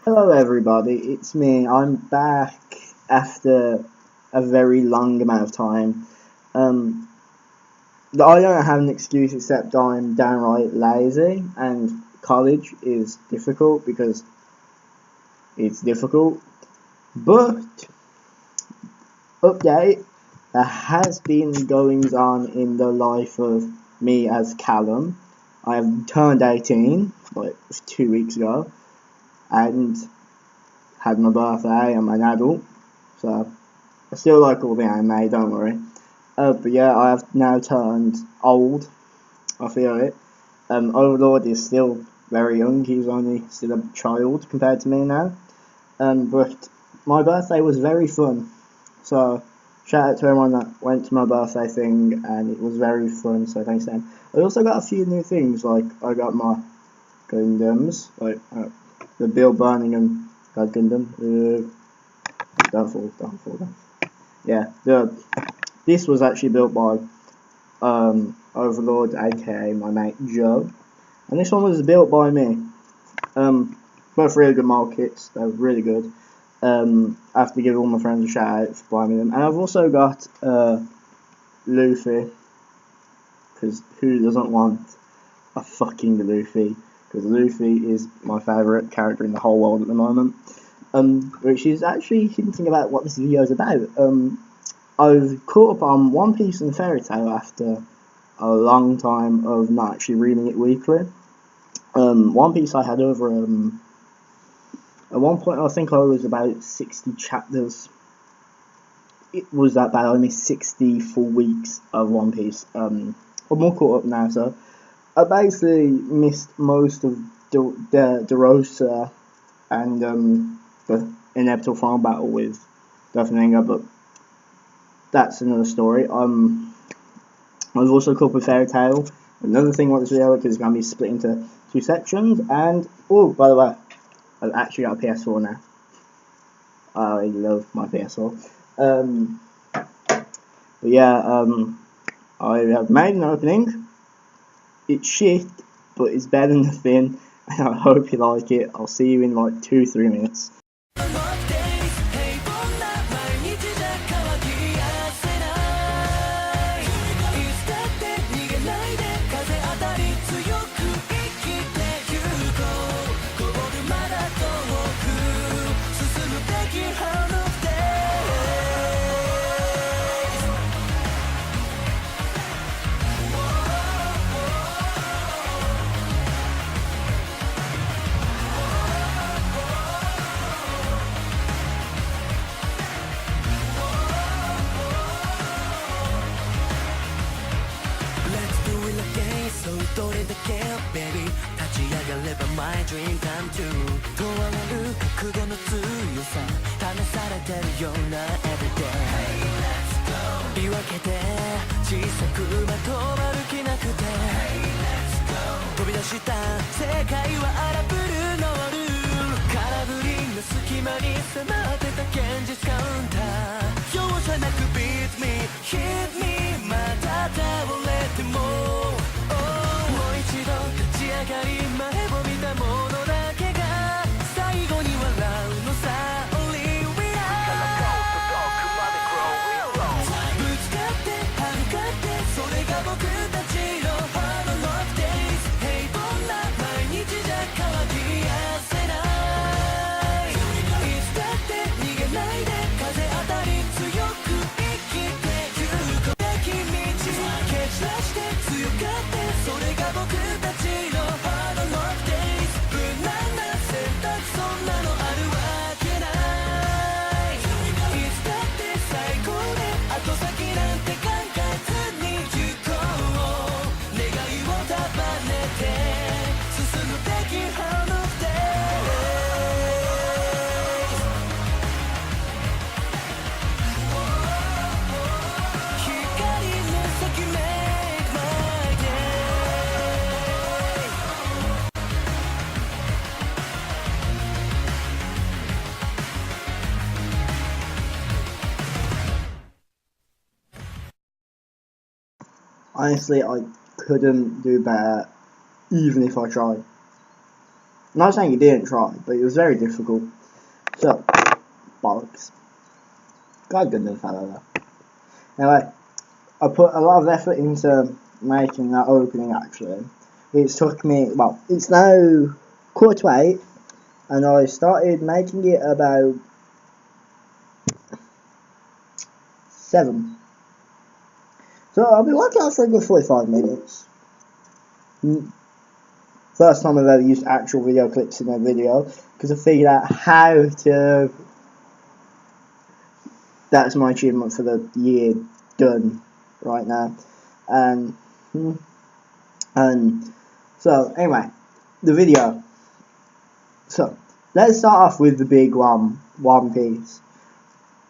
Hello everybody, it's me. I'm back after a very long amount of time. Um, I don't have an excuse except I'm downright lazy and college is difficult because it's difficult. But, update, there has been goings on in the life of me as Callum. I have turned 18, like 2 weeks ago, and had my birthday. I'm an adult, so I still like all the anime, don't worry. But yeah, I have now turned old. I feel it. Overlord is still very young. He's only still a child compared to me now. But my birthday was very fun. So shout out to everyone that went to my birthday thing, and it was very fun. So thanks to them. I also got a few new things. Like I got my Gundams, like the Bill Birmingham God Gundam. Don't fall, don't fall. Don't. Yeah, this was actually built by Overlord, aka my mate Joe, and this one was built by me. Both really good model kits, they're really good. I have to give all my friends a shout out for buying me them, and I've also got Luffy, because who doesn't want a fucking Luffy? Because Luffy is my favourite character in the whole world at the moment. Which is actually hinting about what this video is about. I've caught up on One Piece and Fairy Tail after a long time of not actually reading it weekly. One Piece I had over at one point I think I was about 60 chapters. It was about only 60 full weeks of One Piece. I'm all caught up now, so I basically missed most of DeRosa and the inevitable final battle with Doflamingo, but that's another story. I've also caught up with Fairy Tail. Another thing about this video because it's going to be split into two sections. And oh, by the way, I've actually got a PS4 now. I love my PS4. But yeah, I have made an opening. It's shit, but it's better than nothing. And I hope you like it. I'll see you in like 2-3 minutes. My dream come true 問われる覚悟の強さ試されてるような everyday Hey let's go 言い訳で小さくまとまる気なくて Hey let's go 飛び出した世界は荒ぶるノール空振りの隙間に迫ってた現実カウンター容赦なく beat me hit me また倒れても、もう一度立ち上がり前を見たものだけが最後に笑うのさ Only we are ぶつかってはるかってそれが僕たちの Hard Love Days 平凡な毎日じゃ変わりやせないいつだって逃げないで風当たり強く生きてゆくべき道蹴散らして強がってそれが僕たちの Hard Love Days 無難な選択そんなのあるわけないいつだって最高で後先なんて考えずに行こう願いを束ねて進むべき Hard Love Days 光の先 Make my day 'Honestly, I couldn't do better, even if I tried. I'm not saying he didn't try, but it was very difficult. So, bollocks. God good little fellow though. Anyway, I put a lot of effort into making that opening actually. It took me, well, it's now 8:15, and I started making it about 7. So I'll be working out for a good 45 minutes. First time I've ever used actual video clips in a video, because I figured out how to. That's my achievement for the year done right now. And so anyway, the video. So let's start off with the big one, One Piece.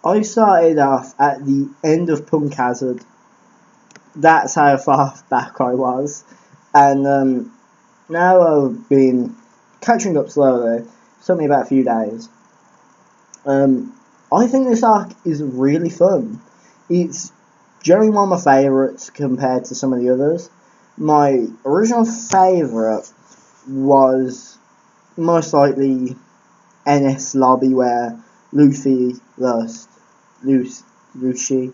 I started off at the end of Punk Hazard. That's how far back I was, and now I've been catching up slowly. It took me about a few days. I think this arc is really fun. It's generally one of my favourites compared to some of the others. My original favourite was most likely NS Lobby, where Luffy lost Lucy.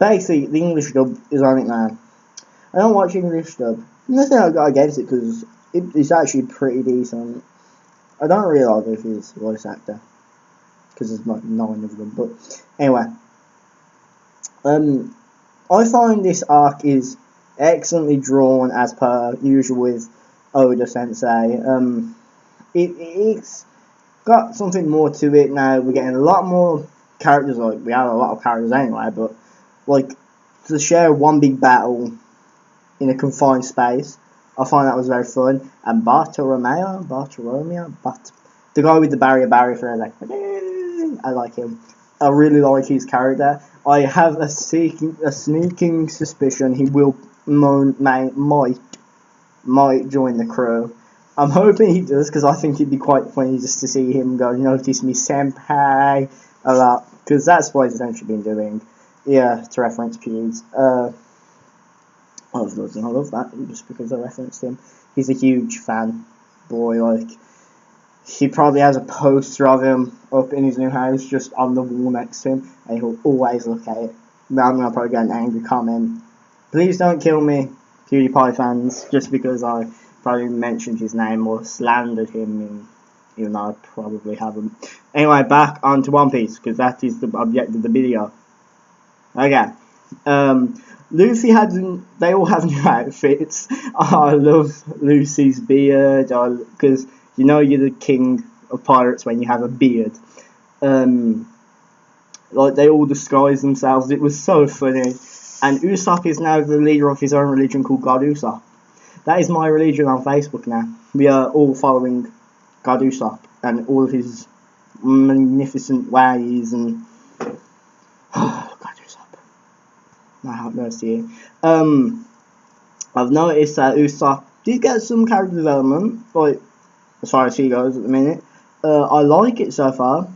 Basically, the English dub is on it now. I don't watch English dub. Nothing I got against it, because it's actually pretty decent. I don't really like Luffy's voice actor, because there's like 9 of them. But anyway, I find this arc is excellently drawn as per usual with Oda Sensei. It's got something more to it now. We're getting a lot more characters. Like, we have a lot of characters anyway, but like, to share one big battle in a confined space, I find that was very fun. And Bartolomeo, the guy with the barrier for like, I like him. I really like his character. I have a sneaking suspicion he will might join the crew. I'm hoping he does, because I think it'd be quite funny just to see him go, "Notice me, senpai," a lot, because that's what he's essentially been doing. Yeah, to reference Pewds. I love that, just because I referenced him. He's a huge fan boy. Like, he probably has a poster of him up in his new house, just on the wall next to him, and he'll always look at it. But I'm gonna probably get an angry comment. Please don't kill me, PewDiePie fans, just because I probably mentioned his name or slandered him, even though I probably haven't. Anyway, back onto One Piece, because that is the object of the video. Okay. Luffy they all have new outfits. I love Lucy's beard, because you're the king of pirates when you have a beard. Like, they all disguise themselves. It was so funny. And Usopp is now the leader of his own religion called God Usopp. That is my religion on Facebook now. We are all following God Usopp and all of his magnificent ways and God Usopp. My heart goes to you. I've noticed that Usopp did get some character development, like, as far as he goes at the minute. I like it so far.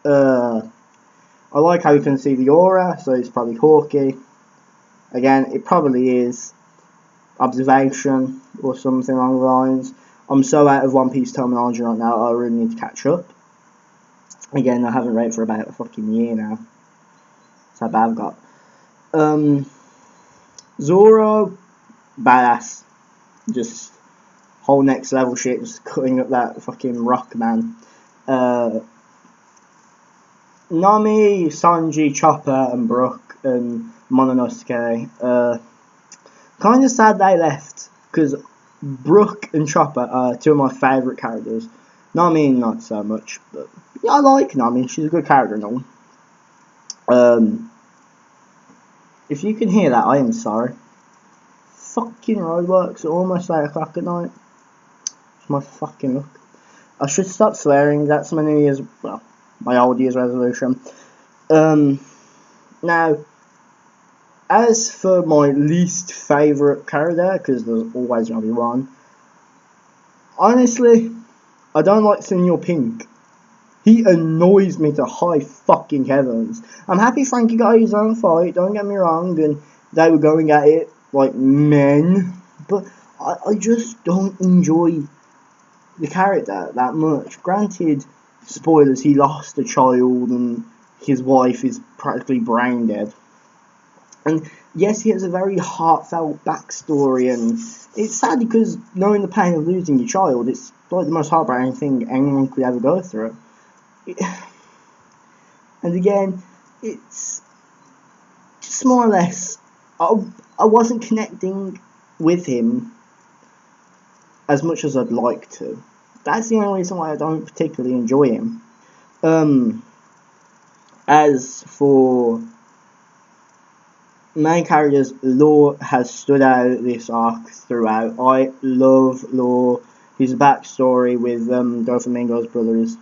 I like how you can see the aura, so it's probably Hawkeye. Again, it probably is observation or something along the lines. I'm so out of One Piece terminology right now, I really need to catch up. Again, I haven't read for about a fucking year now. That's how bad I've got. Zoro, badass. Just whole next level shit, just cutting up that fucking rock, man. Nami, Sanji, Chopper, and Brook, and Mononosuke. Kind of sad they left, because Brook and Chopper are two of my favourite characters. Nami, not so much, but yeah, I like Nami. She's a good character and all. If you can hear that, I am sorry. Fucking roadworks are almost 8 o'clock at night. It's my fucking luck. I should stop swearing. That's my New Year's, well, my old Year's resolution. Now, as for my least favourite character, because there's always going to be one, honestly, I don't like Senor Pink. He annoys me to high fucking heavens. I'm happy Frankie got his own fight, don't get me wrong, and they were going at it like men, but I just don't enjoy the character that much. Granted, spoilers, he lost a child and his wife is practically brain dead. And yes, he has a very heartfelt backstory, and it's sad because knowing the pain of losing your child, it's like the most heartbreaking thing anyone could ever go through. And again, it's just more or less, I wasn't connecting with him as much as I'd like to. That's the only reason why I don't particularly enjoy him. As for main characters, Law has stood out this arc throughout. I love Law. His backstory with Doflamingo's brother is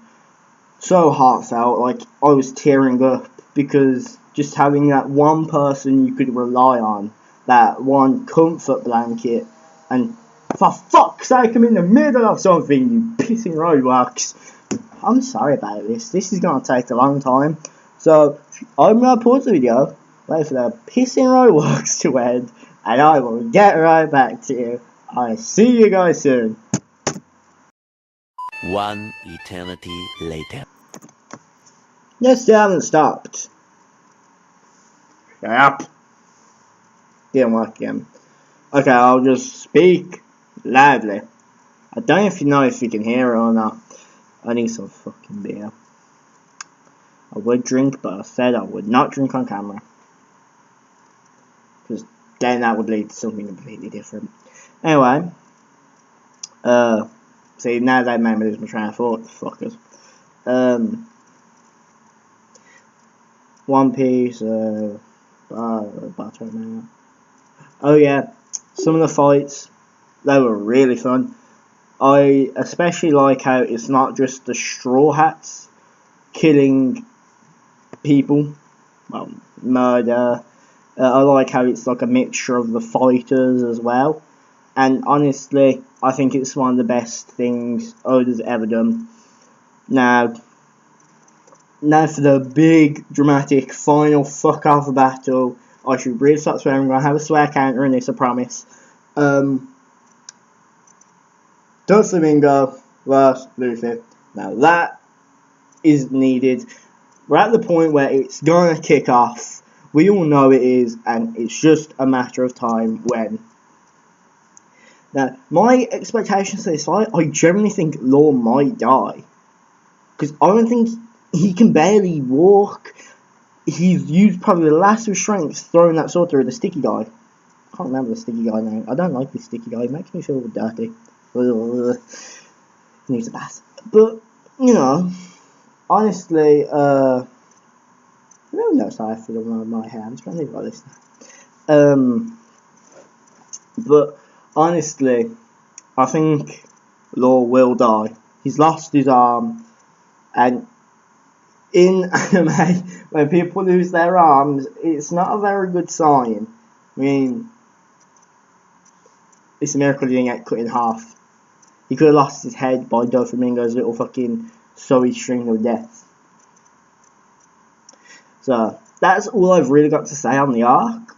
so heartfelt. Like, I was tearing up because just having that one person you could rely on, that one comfort blanket, and for fuck's sake, I'm in the middle of something, you pissing roadworks. I'm sorry about this. This is going to take a long time. So, I'm going to pause the video, wait for the pissing roadworks to end, and I will get right back to you. I'll see you guys soon. One eternity later. Yes, they haven't stopped. Shut up. Didn't work again. Okay, I'll just speak loudly. I don't know if you can hear it or not. I need some fucking beer. I would drink, but I said I would not drink on camera. Because then that would lead to something completely different. Anyway. See, now they've made me lose my train of thought, fuckers. One Piece, oh yeah, some of the fights, they were really fun. I especially like how it's not just the Straw Hats killing people, well, murder. I like how it's like a mixture of the fighters as well. And honestly, I think it's one of the best things Oda's ever done. Now for the big, dramatic, final fuck-off battle. I should really stop swearing. I'm going to have a swear counter in this, I promise. Doflamingo vs. Luffy. Now that is needed. We're at the point where it's going to kick off. We all know it is, and it's just a matter of time when. Now, my expectations for this fight, I generally think Law might die. Because I don't think he can barely walk. He's used probably the last of his strength throwing that sword through the sticky guy. I can't remember the sticky guy name. I don't like this sticky guy. It makes me feel dirty. He needs a bath. But, you know, honestly, I don't know how I feel on my hands. I'm trying to think about this. But, honestly, I think Law will die. He's lost his arm. And in anime, when people lose their arms, it's not a very good sign. I mean, it's a miracle he didn't get cut in half. He could have lost his head by Doflamingo's little fucking sewy string of death. So, that's all I've really got to say on the arc.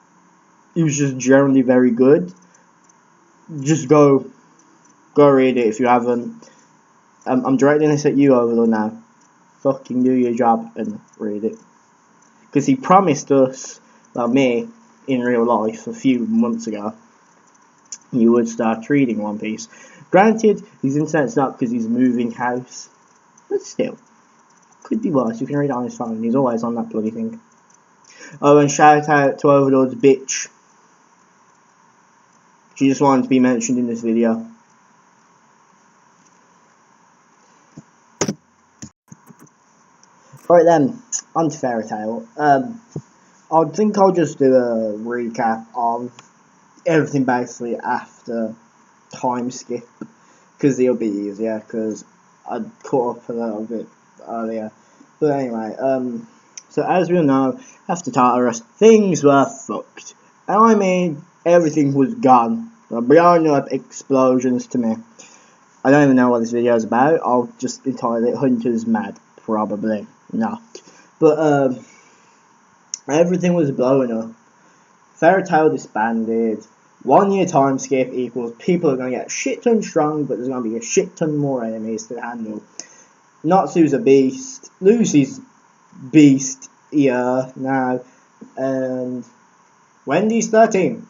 It was just generally very good. Just go read it if you haven't. I'm directing this at you, Overlord, now. Fucking do your job and read it. Because he promised us, well, me, in real life, a few months ago, he would start reading One Piece. Granted, his internet's not because he's moving house, but still, could be worse. You can read it on his phone. He's always on that bloody thing. Oh, and shout out to Overlord's bitch. She just wanted to be mentioned in this video. Right then, on to Fairy Tail. I think I'll just do a recap of everything basically after time skip, because it'll be easier, because I caught up a little bit earlier. But anyway, so as we all know, after Tartarus, things were fucked. And I mean, everything was gone. Beyond up explosions to me. I don't even know what this video is about. I'll just entitle it Hunter's Mad. Probably not. But everything was blowing up. Fairy Tail disbanded. 1 year time skip equals people are going to get a shit ton strong, but there's going to be a shit ton more enemies to handle. Natsu's a beast. Lucy's beast, yeah, now. And Wendy's 13.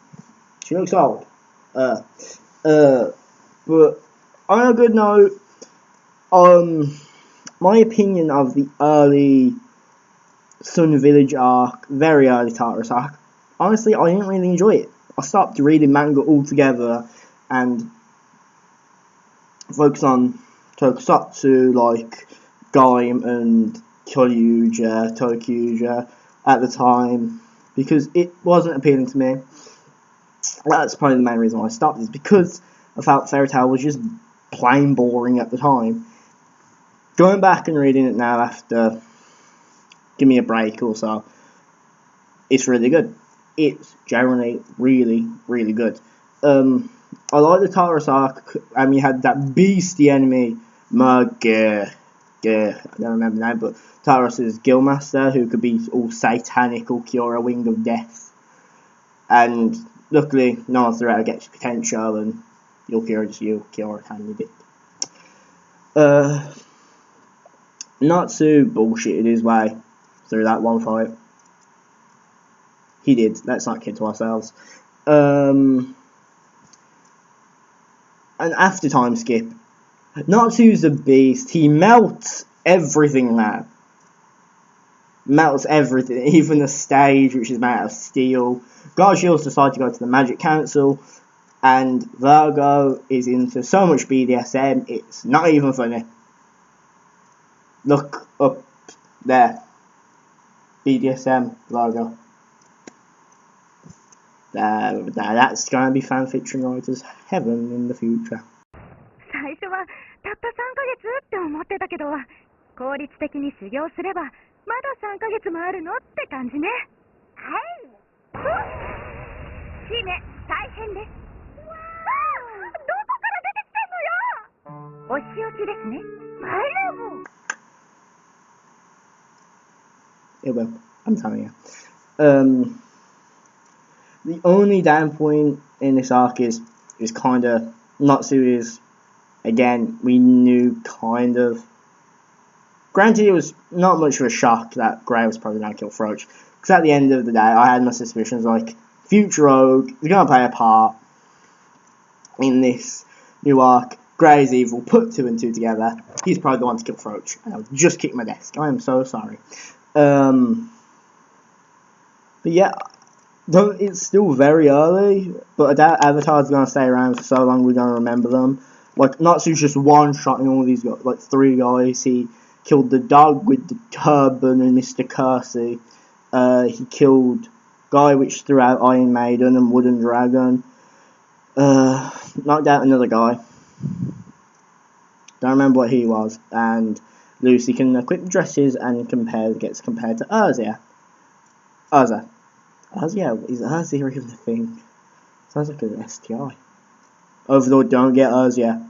She looks old. But on a good note, my opinion of the early Sun Village arc, very early Tartarus arc, honestly, I didn't really enjoy it. I stopped reading manga altogether and focused on tokusatsu like Gaim and Tokyuja at the time because it wasn't appealing to me. That's probably the main reason why I stopped, is because I felt Fairy Tail was just plain boring at the time. Going back and reading it now after give me a break or so, it's really good. It's generally really, really good. I like the Tartarus arc, and you had that beastie enemy, manga. I don't remember the name, but Tartarus' Guildmaster, who could be all satanic or cure a wing of death. And luckily, no one throughout gets potential, and you'll cure a tiny bit. Natsu bullshitted his way through that one fight. He did. Let's not kid to ourselves. And after time skip, Natsu's a beast. He melts everything now. Melts everything, even the stage, which is made out of steel. Gargil's decided to go to the Magic Council, and Virgo is into so much BDSM, it's not even funny. Look up there. BDSM, Virgo. That's going to be fanfiction writers' heaven in the future. 最初はたった3ヶ月って思ってたけど、効率的に修行すればまだ3ヶ月もあるのって感じね。はい。姫、大変です。どこから出てきてんのよ。お仕置きですね。マイラブ。It will. I'm telling you. The only down point in this arc is kind of Natsu is, again, we knew kind of. Granted, it was not much of a shock that Grey was probably going to kill Froach, because at the end of the day, I had my suspicions like Future Rogue is going to play a part in this new arc. Grey's evil. Put 2 and 2 together. He's probably the one to kill Froach. And I'll just kick my desk. I am so sorry. But yeah, though it's still very early, but I doubt Avatar's going to stay around for so long we're going to remember them. Like, Natsu's just one-shotting all these guys, like 3 guys. He killed the dog with the turban and Mr. Kersey. He killed Guy which threw out Iron Maiden and Wooden Dragon. Knocked out another guy. Don't remember what he was. And Lucy can equip dresses and gets compared to Urza. Urza, is Urza even a thing? Sounds like an STI. Overlord, don't get Urza.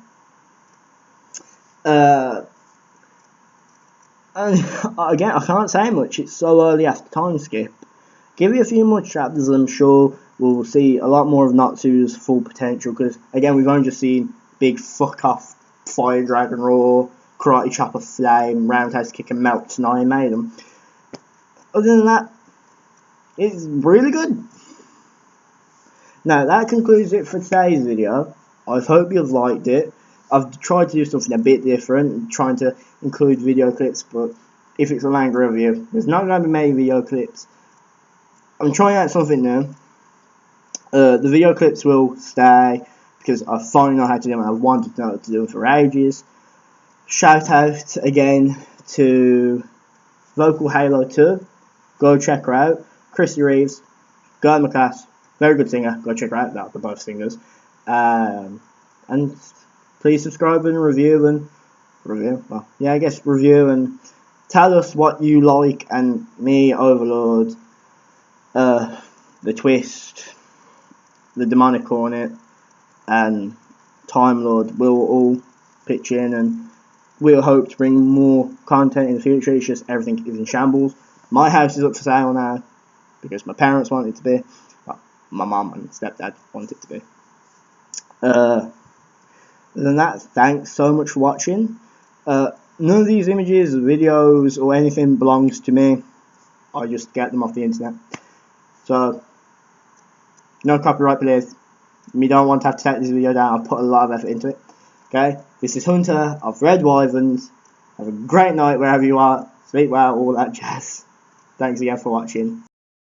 And again, I can't say much. It's so early after time skip. Give it a few more chapters, and I'm sure we'll see a lot more of Natsu's full potential. Because again, we've only just seen big fuck off Fire Dragon Roar, Karate Chop of Flame, Roundhouse Kick and Melt and Iron Maiden. Other than that, it's really good. Now, that concludes it for today's video. I hope you've liked it. I've tried to do something a bit different, trying to include video clips, but if it's a manga review, there's not going to be many video clips. I'm trying out something new. The video clips will stay, because I finally know how to do them, and I've wanted to know how to do them for ages. Shout out again to Vocal Halo 2. Go check her out. Chrissy Reeves, girl in my class, very good singer. Go check her out. They're both singers. And please subscribe and review and tell us what you like, and me, Overlord, the Twist, the Demonic Hornet, and Time Lord will all pitch in, and we'll hope to bring more content in the future. It's just everything is in shambles. My house is up for sale now because my parents want it to be. Well, my mum and stepdad want it to be. Other than that, thanks so much for watching. None of these images, videos, or anything belongs to me. I just get them off the internet. So, no copyright please. If you don't want to have to take this video down, I've put a lot of effort into it. Okay, this is Hunter of Red Wyverns. Have a great night wherever you are. Sleep well, all that jazz. Thanks again for watching.